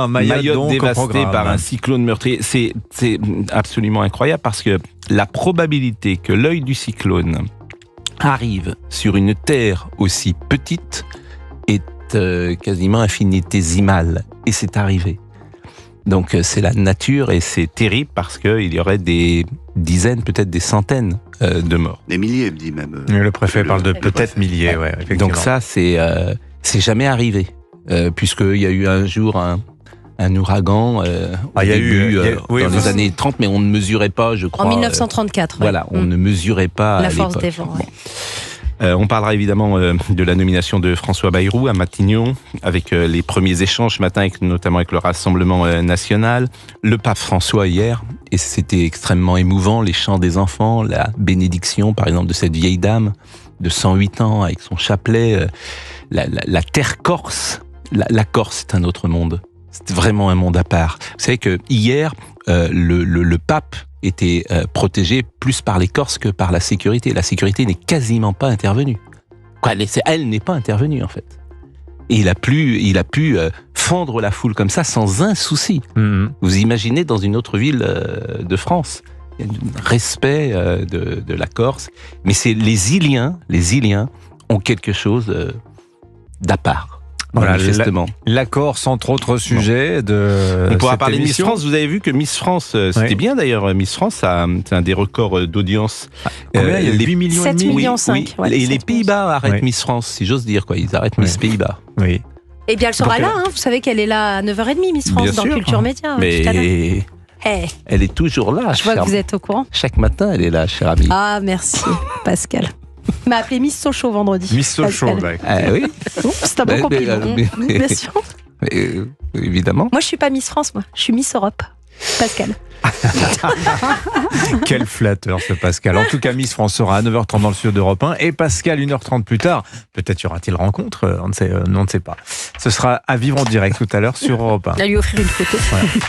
Mayotte donc, dévasté par un cyclone meurtrier. C'est absolument incroyable parce que la probabilité que l'œil du cyclone arrive sur une terre aussi petite est quasiment infinitésimale. Et c'est arrivé. Donc c'est la nature et c'est terrible parce qu'il y aurait des dizaines, peut-être des centaines de morts. Des milliers, dit même. Le préfet parle de peut-être milliers, ouais, effectivement. Donc ça, c'est jamais arrivé. Puisqu'il y a eu un jour un ouragan dans les années 30, mais on ne mesurait pas, je crois. En 1934. Voilà, on ne mesurait pas la à force l'époque. des vents. Bon. On parlera évidemment de la nomination de François Bayrou à Matignon, avec les premiers échanges ce matin, notamment avec le Rassemblement national. Le pape François hier, et c'était extrêmement émouvant, les chants des enfants, la bénédiction par exemple de cette vieille dame de 108 ans avec son chapelet, la terre corse. La Corse, c'est un autre monde. C'est vraiment un monde à part. Vous savez que hier, le pape était protégé plus par les Corses que par la sécurité. La sécurité n'est quasiment pas intervenue. Elle n'est pas intervenue, en fait. Et il a pu fendre la foule comme ça sans un souci. Vous imaginez dans une autre ville de France. Il y a un respect de la Corse. Mais c'est les Iliens ont quelque chose d'à part. Voilà, manifestement. La Corse, entre autres sujets de. On pourra cette parler de Miss émission. France. Vous avez vu que Miss France, c'était bien d'ailleurs. Miss France, c'est un des records d'audience. Combien, il y a 8 millions 7 et demi. millions 5. Oui. Et les Pays-Bas arrêtent Miss France, si j'ose dire. Ils arrêtent Miss Pays-Bas. Oui. Eh bien, elle sera là. Vous savez qu'elle est là à 9h30, Miss France, Bien dans sûr. Culture Média. Tout à l'heure. Mais elle est toujours là. Je vois que vous êtes au courant. Chaque matin, elle est là, cher ami. Ah, merci, Pascal. Il m'a appelé Miss Sochaux vendredi. Miss Sochaux, Oui. C'est un bon compliment. Bien sûr. Évidemment. Moi, je suis pas Miss France, moi. Je suis Miss Europe. Pascal. Quel flatteur ce Pascal. En tout cas, Miss France sera à 9h30 dans le studio d'Europe 1 et Pascal 1h30 plus tard. Peut-être y aura-t-il rencontre, on ne sait pas. Ce sera à vivre en direct tout à l'heure sur Europe 1. On va lui offrir une photo. Voilà.